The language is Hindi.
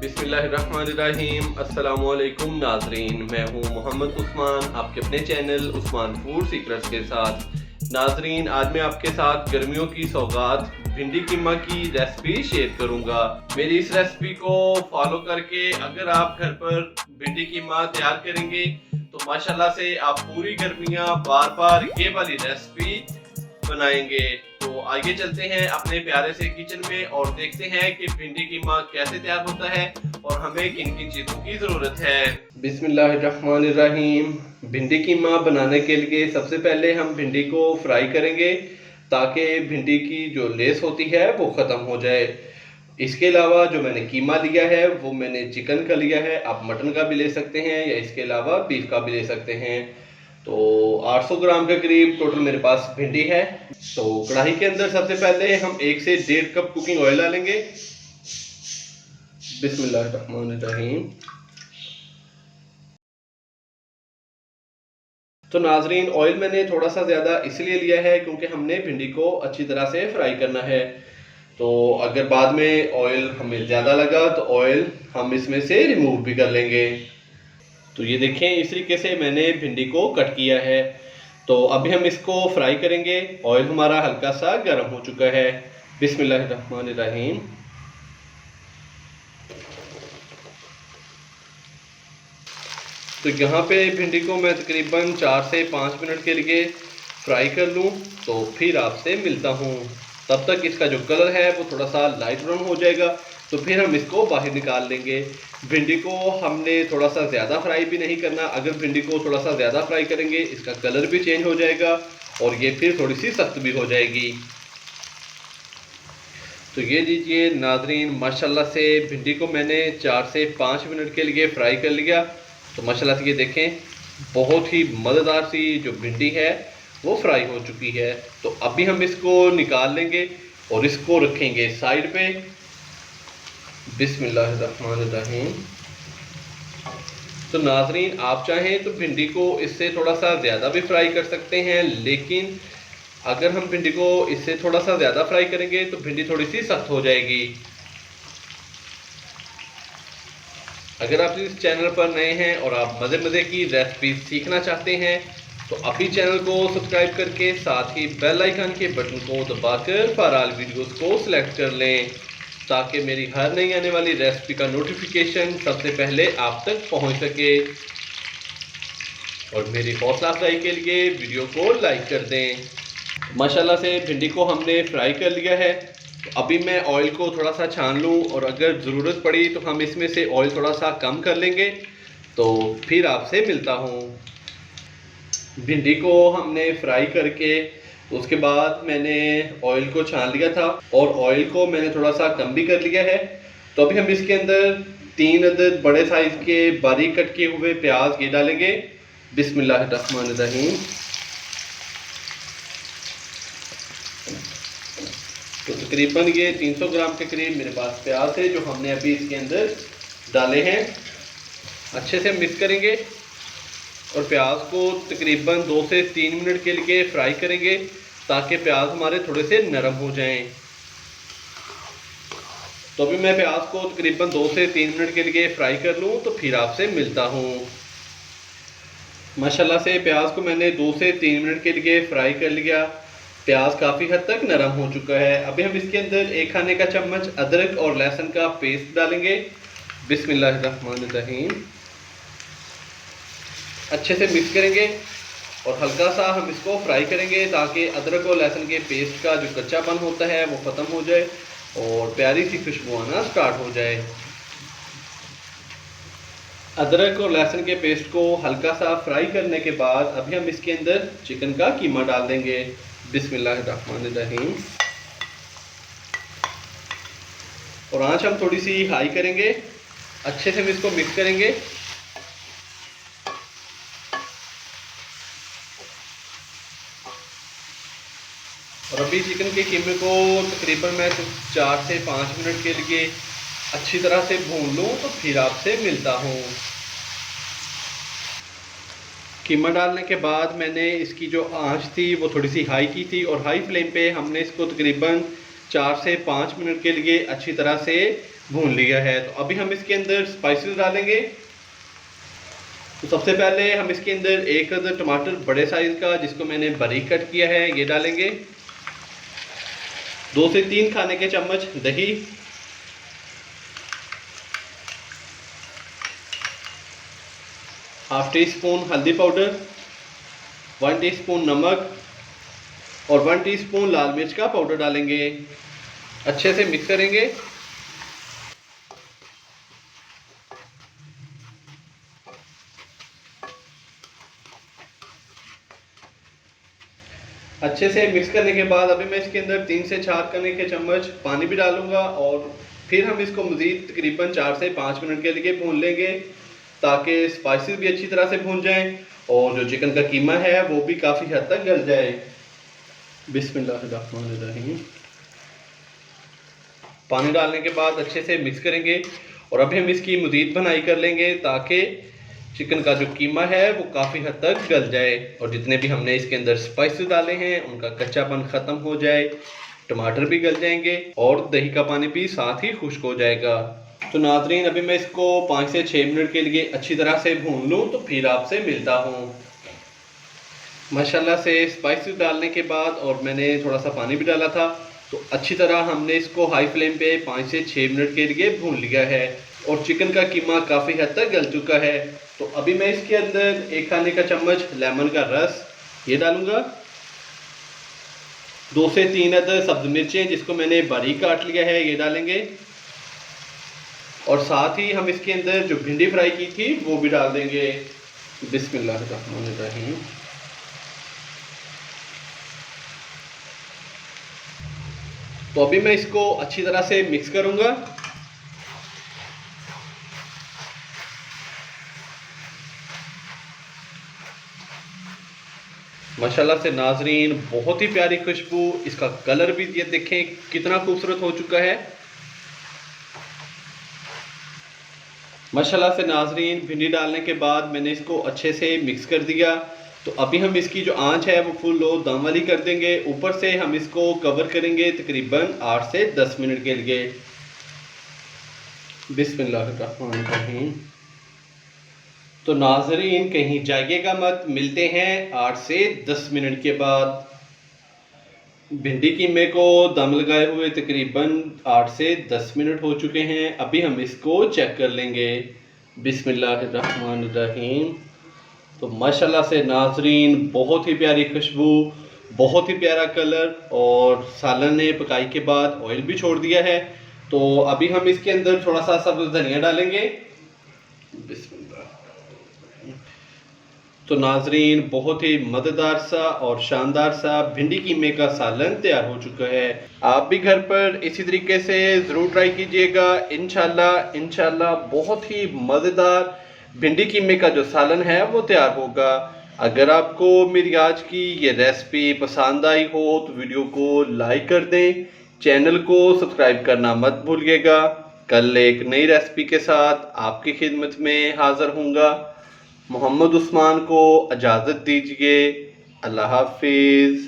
बिस्मिल्लाहिर्रहमानिर्रहीम। अस्सलामुअलैकुम नाजरीन, मैं हूँ मोहम्मद उस्मान, आपके अपने चैनल उस्मान फूड सीक्रेट्स के साथ। नाजरीन, आज मैं आपके साथ गर्मियों की सौगात भिंडी कीमा की रेसिपी शेयर करूंगा। मेरी इस रेसिपी को फॉलो करके अगर आप घर पर भिंडी कीमा तैयार करेंगे तो माशाल्लाह से आप पूरी गर्मियाँ बार बार ये वाली रेसिपी बनाएंगे। तो आगे चलते हैं अपने प्यारे से किचन में और देखते हैं कि भिंडी कीमा कैसे तैयार होता है और हमें किन किन चीजों की जरूरत है। बिस्मिल्लाहिर्रहमानिर्रहीम। भिंडी कीमा बनाने के लिए सबसे पहले हम भिंडी को फ्राई करेंगे ताकि भिंडी की जो लेस होती है वो ख़त्म हो जाए। इसके अलावा जो मैंने कीमा लिया है वो मैंने चिकन का लिया है, आप मटन का भी ले सकते हैं या इसके अलावा बीफ का भी ले सकते हैं। तो 800 ग्राम के करीब टोटल मेरे पास भिंडी है। तो कढ़ाई के अंदर सबसे पहले हम 1 से 1.5 कप कुकिंग ऑयल डालेंगे। बिस्मिल्लाहिर्रहमानिर्रहीम। तो नाजरीन, ऑयल मैंने थोड़ा सा ज़्यादा इसलिए लिया है क्योंकि हमने भिंडी को अच्छी तरह से फ्राई करना है। तो अगर बाद में ऑयल हमें ज़्यादा लगा तो ऑयल हम इसमें से रिमूव भी कर लेंगे। तो ये देखें, इस तरीके से मैंने भिंडी को कट किया है। तो अभी हम इसको फ्राई करेंगे। ऑयल हमारा हल्का सा गर्म हो चुका है। बिस्मिल्लाहिर्रहमानिर्रहीम। तो यहाँ पे भिंडी को मैं तकरीबन 4 से 5 मिनट के लिए फ्राई कर लूँ तो फिर आपसे मिलता हूँ। तब तक इसका जो कलर है वो थोड़ा सा लाइट ब्राउन हो जाएगा तो फिर हम इसको बाहर निकाल लेंगे। भिंडी को हमने थोड़ा सा ज़्यादा फ्राई भी नहीं करना। अगर भिंडी को थोड़ा सा ज़्यादा फ्राई करेंगे इसका कलर भी चेंज हो जाएगा और ये फिर थोड़ी सी सख्त भी हो जाएगी। तो ये लीजिए नाजरीन, माशाल्लाह से भिंडी को मैंने 4 से 5 मिनट के लिए फ्राई कर लिया। तो माशाल्लाह से ये देखें, बहुत ही मज़ेदार सी जो भिंडी है वो फ्राई हो चुकी है। तो अभी हम इसको निकाल लेंगे और इसको रखेंगे साइड पे। बिस्मिल्लाहिर्रहमानिर्रहीम। तो नाजरीन, आप चाहें तो भिंडी को इससे थोड़ा सा ज़्यादा भी फ्राई कर सकते हैं, लेकिन अगर हम भिंडी को इससे थोड़ा सा ज़्यादा फ्राई करेंगे तो भिंडी थोड़ी सी सख्त हो जाएगी। अगर आप इस चैनल पर नए हैं और आप मज़े मज़े की रेसिपी सीखना चाहते हैं तो अभी चैनल को सब्सक्राइब करके साथ ही बेल आइकन के बटन को दबाकर फॉर ऑल वीडियोस को सिलेक्ट कर लें ताकि मेरी हर नई आने वाली रेसिपी का नोटिफिकेशन सबसे पहले आप तक पहुंच सके। और मेरी हौसला अफजाई के लिए वीडियो को लाइक कर दें। माशाल्लाह से भिंडी को हमने फ्राई कर लिया है। तो अभी मैं ऑयल को थोड़ा सा छान लूँ और अगर ज़रूरत पड़ी तो हम इसमें से ऑयल थोड़ा सा कम कर लेंगे। तो फिर आपसे मिलता हूँ। भिंडी को हमने फ्राई करके उसके बाद मैंने ऑयल को छान लिया था और ऑयल को मैंने थोड़ा सा कम भी कर लिया है। तो अभी हम इसके अंदर 3 अदद बड़े साइज़ के बारीक कट किए हुए प्याज ये डालेंगे। बिस्मिल्लाहिर्रहमानिर्रहीम। तो तकरीबन ये 300 ग्राम के करीब मेरे पास प्याज है जो हमने अभी इसके अंदर डाले हैं। अच्छे से मिक्स करेंगे और प्याज को तकरीबन 2 से 3 मिनट के लिए फ्राई करेंगे ताकि प्याज हमारे थोड़े से नरम हो जाएं। तो अभी मैं प्याज को तकरीबन 2 से 3 मिनट के लिए फ्राई कर लूँ तो फिर आपसे मिलता हूँ। माशाल्लाह से प्याज को मैंने 2 से 3 मिनट के लिए फ्राई कर लिया। प्याज काफ़ी हद तक नरम हो चुका है। अभी हम इसके अंदर 1 खाने का चम्मच अदरक और लहसुन का पेस्ट डालेंगे। बिस्मिल्लाहिर्रहमानिर्रहीम। अच्छे से मिक्स करेंगे और हल्का सा हम इसको फ्राई करेंगे ताकि अदरक और लहसुन के पेस्ट का जो कच्चापन होता है वो ख़त्म हो जाए और प्यारी सी खुशबू आना स्टार्ट हो जाए। अदरक और लहसुन के पेस्ट को हल्का सा फ्राई करने के बाद अभी हम इसके अंदर चिकन का कीमा डाल देंगे। बिस्मिल्लाहिर्रहमानिर्रहीम। और आंच हम थोड़ी सी हाई करेंगे। अच्छे से हम इसको मिक्स करेंगे। और अभी चिकन के कीमे को तकरीबन मैं 4 से 5 मिनट के लिए अच्छी तरह से भून लूँ तो फिर आपसे मिलता हूँ। कीमा डालने के बाद मैंने इसकी जो आंच थी वो थोड़ी सी हाई की थी और हाई फ्लेम पे हमने इसको तकरीबन 4 से 5 मिनट के लिए अच्छी तरह से भून लिया है। तो अभी हम इसके अंदर स्पाइसेस डालेंगे। तो सबसे पहले हम इसके अंदर एक अदर टमाटर बड़े साइज का जिसको मैंने बारीक कट किया है ये डालेंगे। 2 से 3 खाने के चम्मच दही, हाफ टी स्पून हल्दी पाउडर, 1 टीस्पून नमक और 1 टीस्पून लाल मिर्च का पाउडर डालेंगे। अच्छे से मिक्स करेंगे। अच्छे से मिक्स करने के बाद अभी मैं इसके अंदर 3 से 4 खाने के चम्मच पानी भी डालूंगा और फिर हम इसको मज़ीद तकरीबन 4 से 5 मिनट के लिए भून लेंगे ताकि स्पाइसेस भी अच्छी तरह से भून जाएं और जो चिकन का कीमा है वो भी काफ़ी हद तक गल जाए। बिस्मिल्लाहिर्रहमानिर्रहीम। पानी डालने के बाद अच्छे से मिक्स करेंगे और अभी हम इसकी मज़ीद भुनाई कर लेंगे ताकि चिकन का जो कीमा है वो काफ़ी हद तक गल जाए और जितने भी हमने इसके अंदर स्पाइसेस डाले हैं उनका कच्चापन ख़त्म हो जाए, टमाटर भी गल जाएंगे और दही का पानी भी साथ ही खुश्क हो जाएगा। तो नाज़रीन अभी मैं इसको 5 से 6 मिनट के लिए अच्छी तरह से भून लूँ तो फिर आपसे मिलता हूँ। माशाल्लाह से स्पाइसेस डालने के बाद और मैंने थोड़ा सा पानी भी डाला था तो अच्छी तरह हमने इसको हाई फ्लेम पे 5 से 6 मिनट के लिए भून लिया है और चिकन का कीमा काफ़ी हद तक गल चुका है। तो अभी मैं इसके अंदर 1 खाने का चम्मच लेमन का रस ये डालूंगा। 2 से 3 अदर सब्ज मिर्चें जिसको मैंने बारीक काट लिया है ये डालेंगे और साथ ही हम इसके अंदर जो भिंडी फ्राई की थी वो भी डाल देंगे। बिस्मिल्लाहिर्रहमानिर्रहीम। तो अभी मैं इसको अच्छी तरह से मिक्स करूंगा। माशाल्लाह से नाजरीन बहुत ही प्यारी खुशबू, इसका कलर भी ये देखें कितना खूबसूरत हो चुका है। माशाल्लाह से नाजरीन भिंडी डालने के बाद मैंने इसको अच्छे से मिक्स कर दिया। तो अभी हम इसकी जो आंच है वो फुल लो दम वाली कर देंगे। ऊपर से हम इसको कवर करेंगे तकरीबन 8 से 10 मिनट के लिए। बिस्मिल्लाहिर्रहमानिर्रहीम। तो नाज़रीन कहीं जाइएगा मत, मिलते हैं 8 से 10 मिनट के बाद। भिंडी कीमे को दम लगाए हुए तकरीबन 8 से 10 मिनट हो चुके हैं। अभी हम इसको चेक कर लेंगे। बिस्मिल्लाहिर्रहमानिर्रहीम। तो माशाल्लाह से नाज़रीन बहुत ही प्यारी खुशबू, बहुत ही प्यारा कलर और सालन ने पकाई के बाद ऑयल भी छोड़ दिया है। तो अभी हम इसके अंदर थोड़ा सा सब्ज़ धनिया डालेंगे। तो नाजरीन बहुत ही मज़ेदार सा और शानदार सा भिंडी कीमे का सालन तैयार हो चुका है। आप भी घर पर इसी तरीके से ज़रूर ट्राई कीजिएगा। इंशाल्लाह बहुत ही मज़ेदार भिंडी कीमे का जो सालन है वो तैयार होगा। अगर आपको मेरी आज की ये रेसिपी पसंद आई हो तो वीडियो को लाइक कर दें, चैनल को सब्सक्राइब करना मत भूलिएगा। कल एक नई रेसिपी के साथ आपकी खिदमत में हाज़िर हूँगा। मोहम्मद उस्मान को इजाज़त दीजिए। अल्लाह हाफिज़।